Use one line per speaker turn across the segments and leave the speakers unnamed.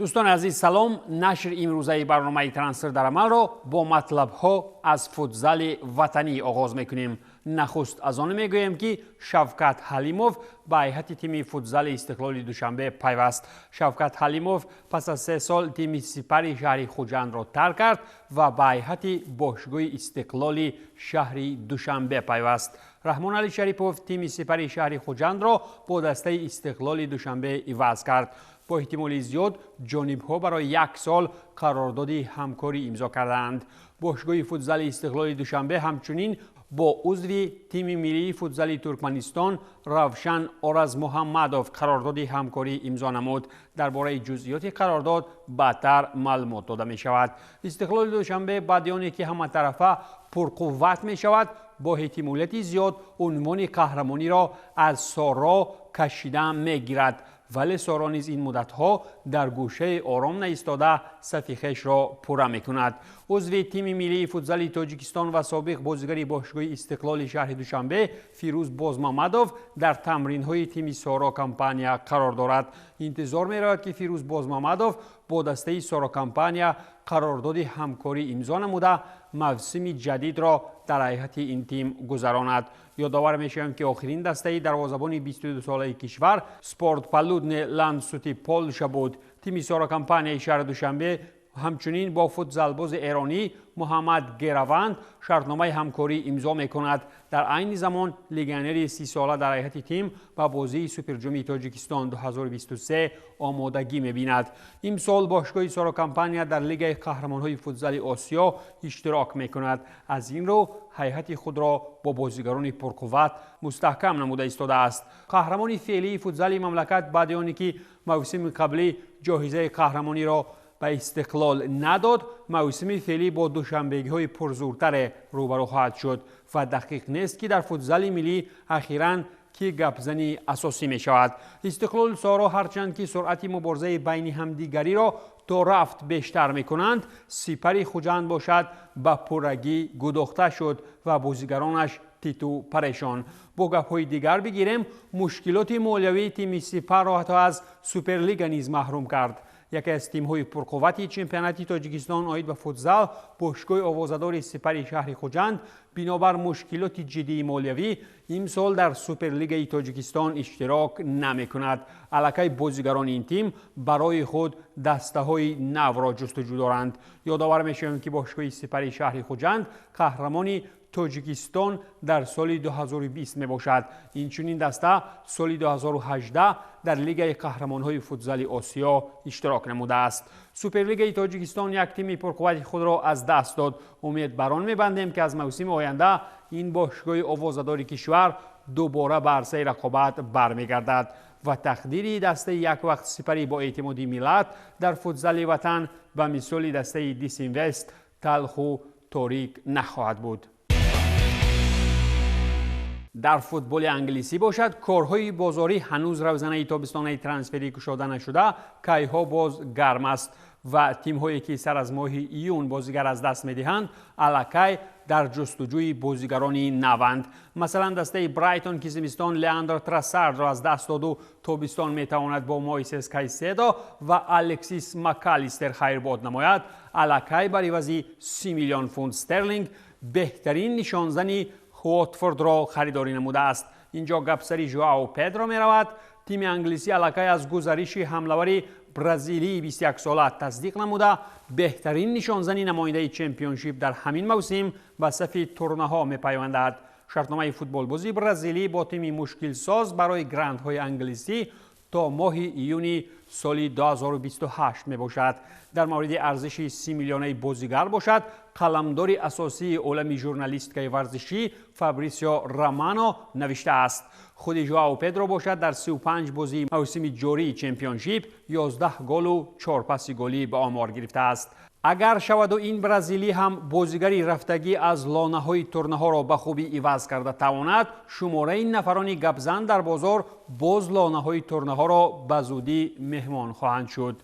دوستان عزیز سلام. نشر امروزه برنامه ترانسفر در عمل را با مطلب ها از فوتزال وطنی آغاز میکنیم. نخست از آن میگویم که شوکت حلیموف به هیئت تیم فوتزال استقلال دوشنبه پیوست. شوکت حلیموف پس از 3 سال تیم سپر شهر خوجند را ترک کرد و به هیئت باشگاه استقلال شهر دوشنبه پیوست. رحمان علی شریپوف تیم سپر شهر خوجند را با دسته استقلال دوشنبه عوض کرد. با احتمال زیاد جانب‌ها برای 1 سال قرارداد همکاری امضا کردند. باشگاه فوتزال استقلال دوشنبه همچنین با عضو تیم ملی فوتزال ترکمنستان روشن آرز محمدوف قرارداد همکاری امضا نمود. درباره جزئیات قرارداد بعدتر معلومات داده می شود. استقلال دوشنبه بعد از آنکه همه طرفه پرقوت می شود با احتمالیت زیاد عنوان قهرمانی را از سارا کشیده می گیرد، ولی سارا نیز این مدت‌ها در گوشه آرام نایستاده صف خویش را پر می‌کند. عضو تیم ملی فوتزال تاجیکستان و سابق بازیگر باشگاه استقلال شهر دوشنبه فیروز بازمحمدوف در تمرین‌های تیم سارا کمپانیا قرار دارد. انتظار می‌رود که فیروز بازمحمدوف با دسته سارا کمپانیا قرارداد همکاری امضا نموده موسم جدید را در هیئت این تیم گذراند. یادآور می‌شویم که آخرین دسته دروازه‌بان 22 ساله کشور سپورت پالودن لانسوتی پولشا بود. تیم سارا کمپانیا شهر دوشنبه همچنین با فوتزالباز ایرانی محمد گیروند شرطنامه همکاری امضا می‌کند. در عین زمان لگنر 30 ساله در هیئت تیم با بازی سوپرجام تاجیکستان 2023 آمادگی می‌بیند. امسال باشگاه سارا کمپانیا در لیگ قهرمان‌های فوتزال آسیا اشتراک می‌کند. از این رو هیئت خود را با بازیگران پرقوت مستحکم نموده ایستاده است. قهرمان فعلی فوتزال مملکت بعد از آنکه موسم قبلی جایزه قهرمانی را به استقلال نداد، موسم فعلی با دوشنبگی‌های پرزورتر روبرو خواهد شد و دقیق نیست که در فوتزال ملی اخیراً که گپزنی اساسی می شود. استقلال سارا هرچند که سرعت مبارزه بین همدیگری را تا رفت بیشتر می کنند، سپر خوجند باشد به پرگی گداخته شد و بازیگرانش تیتو پریشان. با گپ‌های دیگر بگیریم، مشکلات مالیوی تیم سپر را حتی از سوپرلیگ نیز محروم کرد. یکی از تیم‌های پرقوت چمپیونات تاجیکستان آید به فوتزال باشگاه آوازه‌دار سپر شهر خوجند بنابر مشکلات جدی مالیوی امسال در سوپرلیگ تاجیکستان اشتراک نمی‌کند. الکی بازیگران این تیم برای خود دسته‌های نو را جستجو دارند. یادآور می‌شویم که باشگاه سپر شهر خوجند قهرمان تاجیکستان در سال 2020 می باشد. اینچنین دسته سال 2018 در لیگ قهرمان‌های فوتزال آسیا اشتراک نموده است. سوپرلیگ تاجیکستان یک تیم پرقوت خود را از دست داد. امید بر آن می‌بندیم که از موسم آینده این باشگاه آوازه‌دار کشور دوباره بر عرصه رقابت برمیگردد و تقدیر دسته یک وقت سپری با اعتماد ملت در فوتزال وطن به مثال دسته دیسینوست تلخ و تاریک نخواهد بود. در فوتبال انگلیسی باشد کارهای بازاری هنوز روزنه تابستانه ترانسفری گشوده نشده، کیها باز گرم است و تیم‌هایی که سر از ماه ایون بازیگر از دست می‌دهند الکی در جستجوی بازیگرانی نوند. مثلا دسته برایتون که زمستان لیاندر تراسارد را از دست داد و تابستان می‌تواند با مویسس کایسدو و الکسیس مکالیستر خیرباد نماید، الکی بر عوض 30 میلیون پوند استرلینگ بهترین نشانزنی واتفورد را خریداری نموده است. اینجا گپسری ژائو پدرو می رود. تیم انگلیسی الکی از گزارش حمله‌ور برزیلی 21 ساله تصدیق نموده بهترین نشانزنی نماینده چمپیونشیپ در همین موسم به صف تورنه‌ها می پیوندد. شرطنامه فوتبال بازی برزیلی با تیم مشکل ساز برای گرندهای انگلیسی تا ماه ایونی سال 2028 می باشد. در مورد ارزش 30 میلیونی بازیگر باشد قلمدار اساسی عالم ژورنالیستیک ورزشی فابریسیو رومانو نوشته است. خود ژائو پدرو باشد در 35 بازی موسم جاری چمپیونشیپ 11 گل و 4 پاس گلی به آمار گرفته است. اگر شود و این برزیلی هم بازیگری رفتگی از لانه‌های تورنه‌ها را به خوبی عوض کرده تواند، شماره این نفران گپزن در بازار باز لانه‌های تورنه‌ها را به زودی مهمان خواهند شد.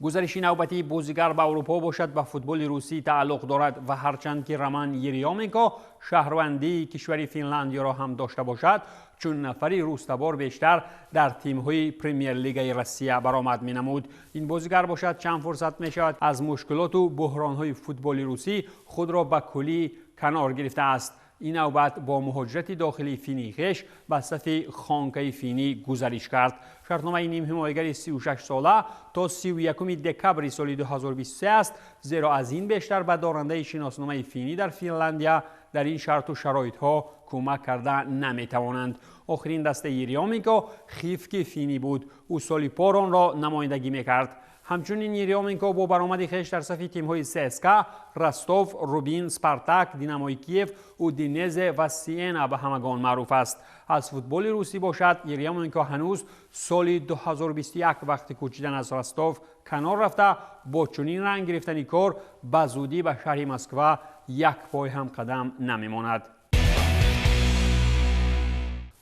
گزارش نوبتی بازیگر به اروپا باشد به فوتبال روسی تعلق دارد و هرچند که رومان یریامنکو شهروندی کشور فنلاندیا را هم داشته باشد، چون نفری روستبار بیشتر در تیم‌های پرمیر لیگ روسیه برآمد می‌نمود. این بازیگر باشد چند فرصت می‌شود از مشکلات و بحران‌های فوتبال روسی خود را به کلی کنار گرفته است. این نوبت با مهاجرت داخلی فینی خویش به صف خانقه فینی گزارش کرد. شرطنامه نیم حمایتگر 36 ساله تا 31 دکبر سال 2023 است، زیرا از این بیشتر به دارنده شناسنامه فینی در فنلاندیا در این شرط و شرایط ها کمک کرده نمیتوانند. آخرین دسته یریامنکو خیفک فینی بود. او سالی پاران را نمایندگی میکرد. همچنین یریامنکو با برآمد خویش در صف تیم‌های سسکا، رستوف، روبین، سپارتاک، دیناموی کیف و دینزه و سینا به همگان معروف است. از فوتبال روسی باشد یریامنکو هنوز سال 2021 وقتی کوچیدن از رستوف کنار رفته با چنین رنگ گرفتنی کار به زودی به شهر مسکو یک پای هم قدم نمیماند.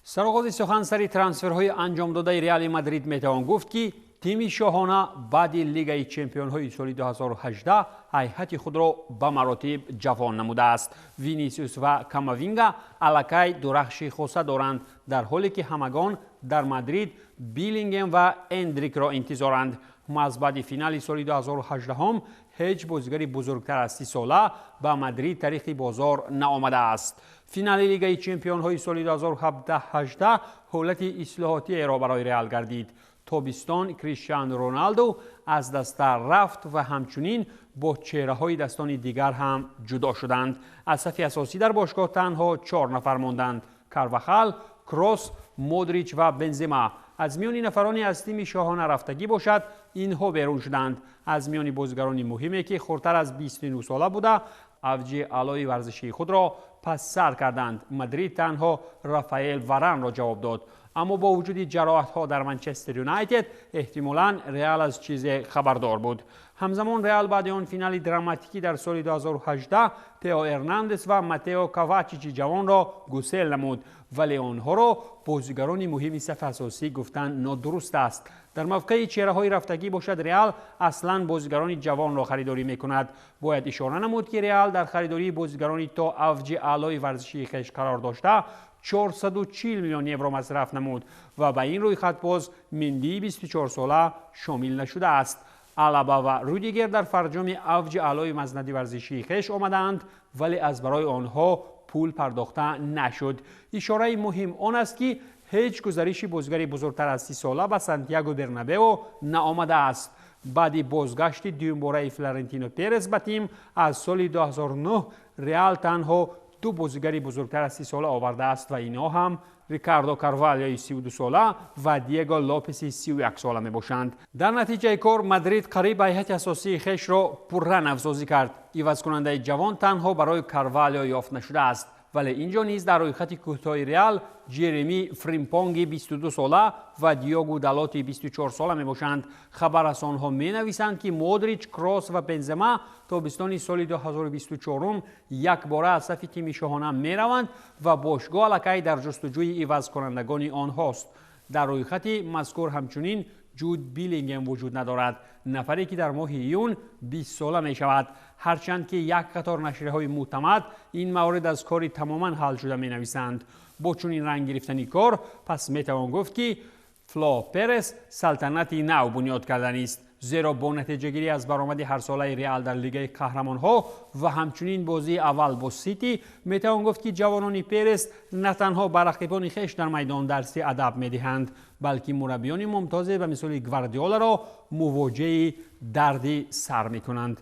سرآغاز سخن سری ترانسفرهای انجام داده ریال مادرید میتوان گفت که تیم شاهانه بعد لیگ چمپیون‌های سال 2018 هیئت خود را به مراتب جوان نموده است. وینیسیوس و کاماوینگا الکی درخش خاصه دارند، در حالی که همگان در مادرید بیلینگم و اندریک را انتظارند. از بعد فینال سال 2018 هم هیچ بازیگر بزرگتر از 30 ساله به مادرید تاریخ بازار نآمده است. فینال لیگ چمپیون‌های سال 2017-18 حالت اصلاحاتی را برای ریال گردید. تابستان کریستیانو رونالدو از دست رفت و همچنین با چهره‌های دستان دیگر هم جدا شدند. از صف اساسی در باشگاه تنها 4 نفر ماندند: کارواخال، کروس، مودریچ و بنزما. از میان نفرانی از تیم شاهانه رفتگی باشد اینها بیرون شدند. از میان بازیگران مهمی که خردتر از 29 ساله بوده اوج اعلای ورزشی خود را پس سر کردند. مادرید تنها رافائل واران را جواب داد. اما با وجود جراحت‌ها در منچستر یونایتد احتمالاً ریال از چیز خبردار بود. همزمان ریال بعد آن فینال دراماتیکی در سال 2018 تئو ارناندز و ماتئو کاواچیچ جوان را گسیل نمود، ولی آنها را بازیگران مهم صف اساسی گفتن نادرست است. در موقع چهره‌های رفتگی باشد ریال اصلاً بازیگران جوان را خریداری می‌کند. باید اشاره نمود که ریال در خریداری بازیگرانی تا اوج اعلای ورزشی خویش قرار داشته 440 میلیون یورو مصرف نمود و به این روی خط باز مندی 24 ساله شامل نشده است. آلابا و رودیگر در فرجام اوج اعلای مزند ورزشی خویش آمدند، ولی از برای آنها پول پرداخته نشد. اشاره مهم آن است که هیچ گزارشی بازیگر بزرگتر از 30 ساله به سانتیاگو برنابئو نآمده است. بعد بازگشت دومباره فلورنتینو پرز به تیم از سال 2009 ریال تنها 2 بازیگر بزرگتر از 30 ساله آورده است و اینا هم ریکاردو کاروالیو 32 ساله و دیگو لوپس 31 ساله می باشند. در نتیجه کار مادرید قریب به هیئت اساسی خویش را پررن افزایی کرد. عوض کننده جوان تنها برای کاروالیو یافت نشده است، ولی اینجا نیز در روی خط کوتاه ریال جرمی فریمپونگ 22 ساله و دیوگو دالوتی 24 ساله می باشند. خبررسان‌ها می نویسند که مودریچ، کروس و بنزما تابستان سال 2024 یک باره از صف تیم شاهانه می روند و باشگاه الکی در جستجوی عوض کنندگان آنهاست. در روی خط مذکور همچنین جود بیلینگم وجود ندارد، نفری که در ماه ایون 20 ساله می شود. هرچند که یک قطار نشریه‌های معتمد این مورد از کاری تماما حل شده می نویسند. با چنین رنگ گرفتنی کار پس می توان گفت که فلو پرز سلطنتی نو بنیاد کردن است، زیرا با نتیجه گیری از برآمد هر ساله ریال در لیگ قهرمان‌ها و همچنین بازی اول با سیتی می توان گفت که جوانان پرز نه تنها بر رقیبان خویش در میدان درس ادب می دهند، بلکه مربیان ممتاز به مثال گواردیولا را مواجه درد سر می کنند.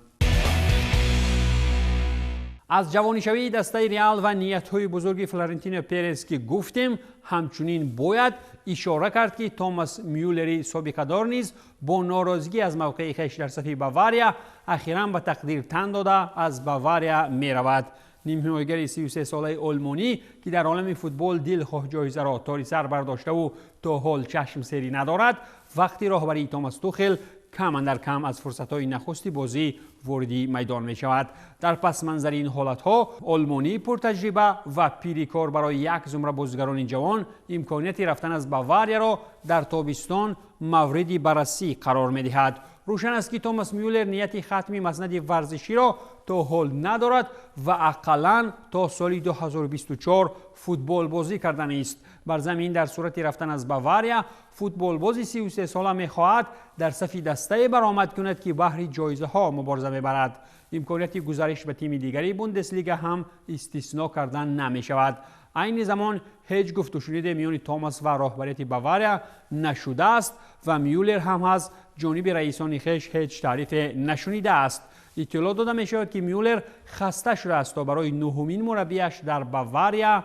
از جوانیشوی دسته ریال و نیت‌های بزرگ فلورنتینو پرز که گفتیم، همچنین باید اشاره کرد که توماس میولری سابقه‌دار نیز با ناراضگی از موقع خویش در صف باواریا اخیراً به تقدیر تن داده از باواریا می رود. نیم حمایتگر 33 ساله آلمانی که در عالم فوتبال دلخواه جایزه را تاری سر برداشته و تا حال چشم سری ندارد، وقتی راهبری توماس توخل کم اندر کم از فرصت‌های نخستی بازی وارد میدان می شود. در پس منظر این حالت‌ها آلمانی پرتجربه و پیریکار برای یک زمره بازیگران جوان امکانیت رفتن از باواریا را در تابستان مورد بررسی قرار می دهد. روشن است که توماس میولر نیتی ختم مسند ورزشی را تا حال ندارد و اقلاً تا سال 2024 فوتبال بازی کردن است. بر زمین در صورت رفتن از باواریا، فوتبال بازی 33 ساله می‌خواهد در صف دسته برآمد کند که بهر جایزه ها مبارزه می‌برد. امکانیت گزارش به تیم دیگری بوندسلیگا هم استثنا کردن نمی شود. این زمان هیچ گفت و شنود میان توماس و رهبریت باواریا نشده است و میولر هم از جانب رئیسان خویش هیچ تعریف نشنیده است. اطلاع داده می شود که میولر خسته شده است تا برای نهمین مربیش در باواریا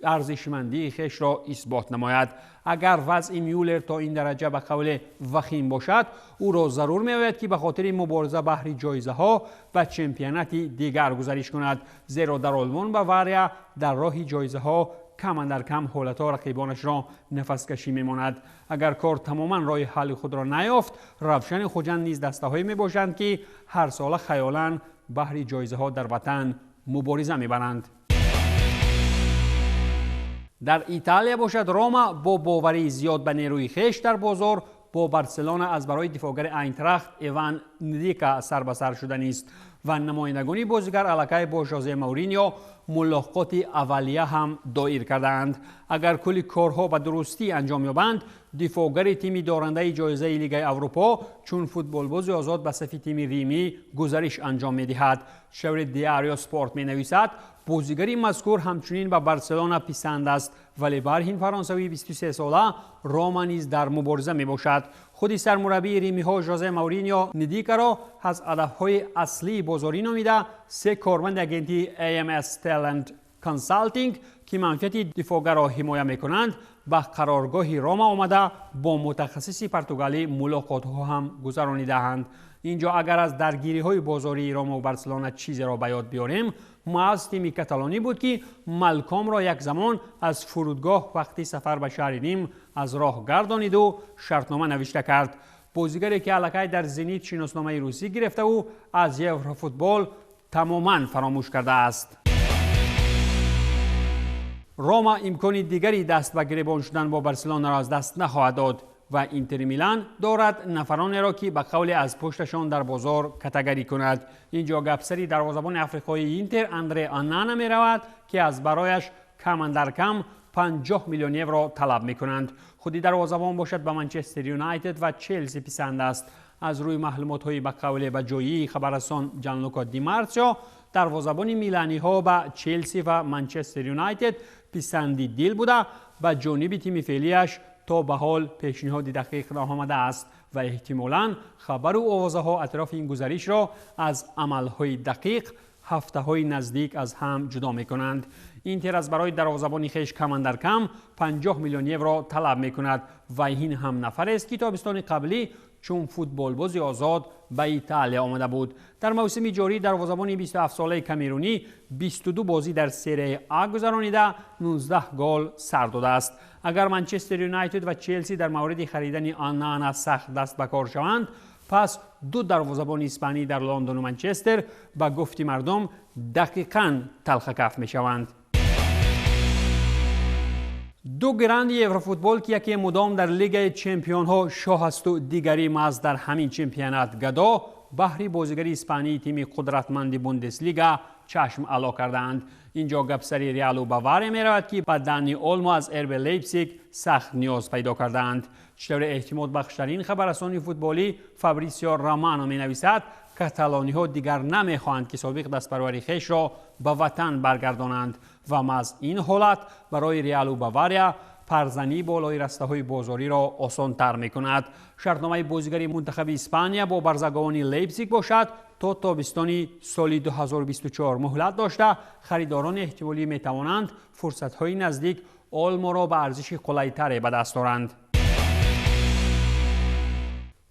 ارزشمندی خویش را اثبات نماید. اگر وضع میولر تا این درجه به قول وخیم باشد، او را ضرور می آید که به خاطر مبارزه بهر جایزه ها و چمپیونات دیگر گزارش کند، زیرا در آلمان باواریا در راه جایزه ها کم در کم حالت رقیبانش را نفس کشی می ماند. اگر کار تماما راه حل خود را نیافت، روشن خوجند نیز دسته هایی می باشند که هر ساله خیالاً بهر جایزه ها در وطن مبارزه می برند. در ایتالیا باشد، روما با باوری زیاد به نیروی خویش در بازار با بارسلونا از برای دفاعگر اینتراخت ایوان ندیکا سر به سر شده است و نمایندگان بازیگر علاقه با ژوزه مورینیو ملاقات اولیه هم دایر کردند. اگر کلی کارها به درستی انجام یابند، دفاعگر تیم دارنده جایزه لیگ اروپا چون فوتبال بازی آزاد به صف تیم ریمی گزارش انجام می‌دهد. شور دیاریو سپورت می‌نویسد بازیگری مذکور همچنین به بارسلونا پسند است، ولی برهین فرانسوی 23 ساله روما نیز در مبارزه میباشد. خودی سرمربی ریمی ها ژوزه مورینیو ندیکا را از هدف‌های اصلی بازاری نامیده 3 کارمند اگنتی AMS Talent Consulting که منفعت دفاعگر را حمایت میکنند به قرارگاه روما آمده با متخصص پرتغالی ملاقات ها هم گذرانیده‌اند. اینجا اگر از درگیری های بازاری روما و بارسلونا چیزی را به یاد بیاریم، محض تیم کاتالانی بود که مالکوم را یک زمان از فرودگاه وقتی سفر به شهر ریم از راه گردانید و شرطنامه نوشته کرد. بازیگری که علاقه در زنیت شناسنامه روسی گرفته و از یورو فوتبال تماما فراموش کرده است. روما امکان دیگری دست به گریبان شدن با بارسلونا را از دست نخواهد داد و اینتر میلان دارد نفرانی را که به قول از پشتشان در بازار کاتگوری کند. اینجا گپسری دروازه‌بان آفریقایی اینتر اندره آنانا می رود که از برایش کم در کم 50 میلیون یورو طلب می کنند. خودی دروازه‌بان باشد به منچستر یونایتد و چلسی پسند است. از روی معلومات های به قول به جایی خبررسان جانلوکا دی مارسیو، دروازه‌بان میلانی ها به چلسی و منچستر یونایتد پسندی دیل بوده و جانب تیم فعلیش تا به حال پیشنهاد دقیق آمده است و احتمالاً خبر و آوازه ها اطراف این گزارش را از عملهای دقیق هفته های نزدیک از هم جدا می کنند. اینتر از برای دروازه‌بان خویش کم در کم 50 میلیون یورو طلب می کند و این هم نفر است که تابستان قبلی چون فوتبال بازی آزاد به ایتالیا آمده بود. در موسم جاری دروازه‌بان 27 ساله کامرونی 22 بازی در سری آ گذرانیده 19 گل سر داده است. اگر منچستر یونایتد و چلسی در مورد خریدن آنانا سخت دست به کار شوند، پس 2 دروازه‌بان اسپانی در لندن و منچستر به گفت مردم دقیقاً تلخ کف می شوند. 2 گرند یوروفوتبال که یکی مدام در لیگ چمپیون ها شاه است و دیگری محض در همین چمپیونات گدا بهر بازیگری اسپانی تیم قدرتمند بوندسلیگا چشم علا کردند. اینجا گپسری ریال و باواریا می رود که به دانی اولمو از اربی لیپزیگ سخت نیاز پیدا کردند. چطور اعتماد بخشترین خبررسان فوتبالی فابریسیو رومانو می نویسد کاتالانی ها دیگر نمی خواهند که سابق دستپروری خویش را به وطن برگردانند و محض این حالت برای ریال و باواریا پرزنی بالای رسته های بازاری را آسان تر می کند. شرطنامه بازیگری منتخب اسپانیا با برزگاوان لیپزیگ باشد تا تابستان سال 2024 مهلت داشته خریداران احتمالی می توانند فرصت های نزدیک اولمو را به ارزش قلع‌تری به دست آورند.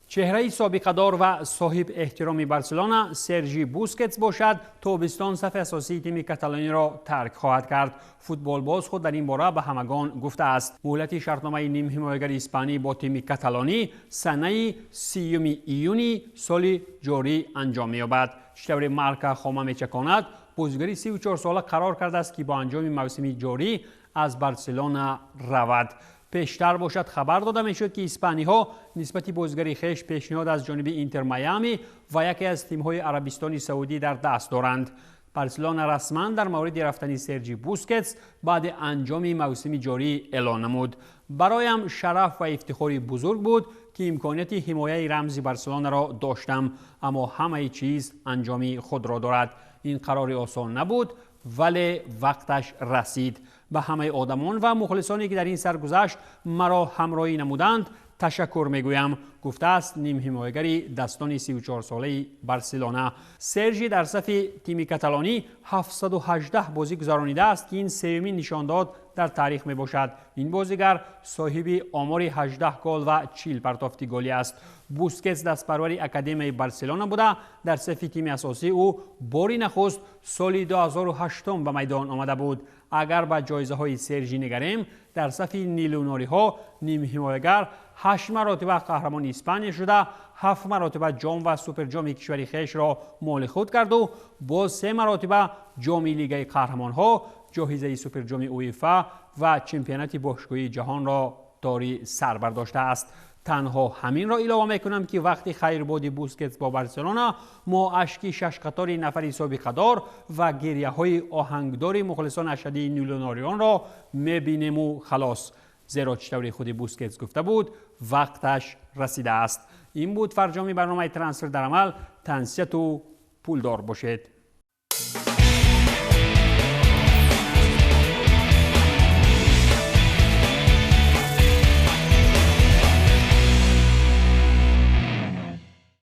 چهره سابقه دار و صاحب احترام بارسلونا سرژی بوسکتس باشد تابستان صف اساسی تیم کاتالانی را ترک خواهد کرد. فوتبال باز خود در این باره به همگان گفته است. مهلت شرطنامه نیم حمایتگر اسپانی با تیم کاتالانی سنه 30 ایونی سال جاری انجام می‌یابد. چطور مارکا خامه می‌چکاند بازیگری 34 ساله قرار کرده است که با انجام موسم جاری از بارسلونا رود. پیشتر باشد خبر داده میشد که اسپانی‌ها نسبت بازیگر خویش پیشنهاد از جانب اینتر میامی و یکی از تیم‌های عربستان سعودی در دست دارند. بارسلونا رسما در مورد رفتن سرجی بوسکتس بعد انجام موسم جاری اعلان نمود. برایم شرف و افتخاری بزرگ بود که امکانیت حمایت رمز بارسلونا را داشتم، اما همه چیز انجامی خود را دارد. این قرار آسان نبود ولی وقتش رسید. به همه آدمان و مخلصانی که در این سرگذشت مرا همراهی نمودند تشکر میگویم، گفته است نیم حمایتگری دستان 34 ساله بارسلونا. سرژی در صف تیم کاتالانی 718 بازی گذرانیده است که این سومین نشانداد در تاریخ می باشد. این بازیگر صاحب آمار 18 گل و 40 پرتافت گلی است. بوسکتس دستپرور اکادمی بارسلونا بوده. در صف تیم اساسی او باری نخست سال 2008 به میدان آمده بود. اگر به جایزه های سرژی نگریم، در صف نیلوناری ها نیم حمایتگر 8 مرتبه قهرمان اسپانیا شده، 7 مرتبه جام و سوپر جام کشور خویش را مال خود کرد و باز 3 مرتبه جام لیگ قهرمان ها، جایزه سوپر جام اویفا و چمپیونات باشگاهی جهان را داری سر برداشته است. تنها همین را علاوه میکنم که وقتی خیربادی بوسکتس با بارسلونا، ما اشکی شش قطار نفری سابقه دار و گریه های آهنگدار مخلصان اشدی نیلوناریان را میبینیم و خلاص. زیرا چطوری خود بوسکتس گفته بود وقتش رسیده است. این بود فرجام برنامه ترانسفر در عمل. تنسیت و پولدار باشید.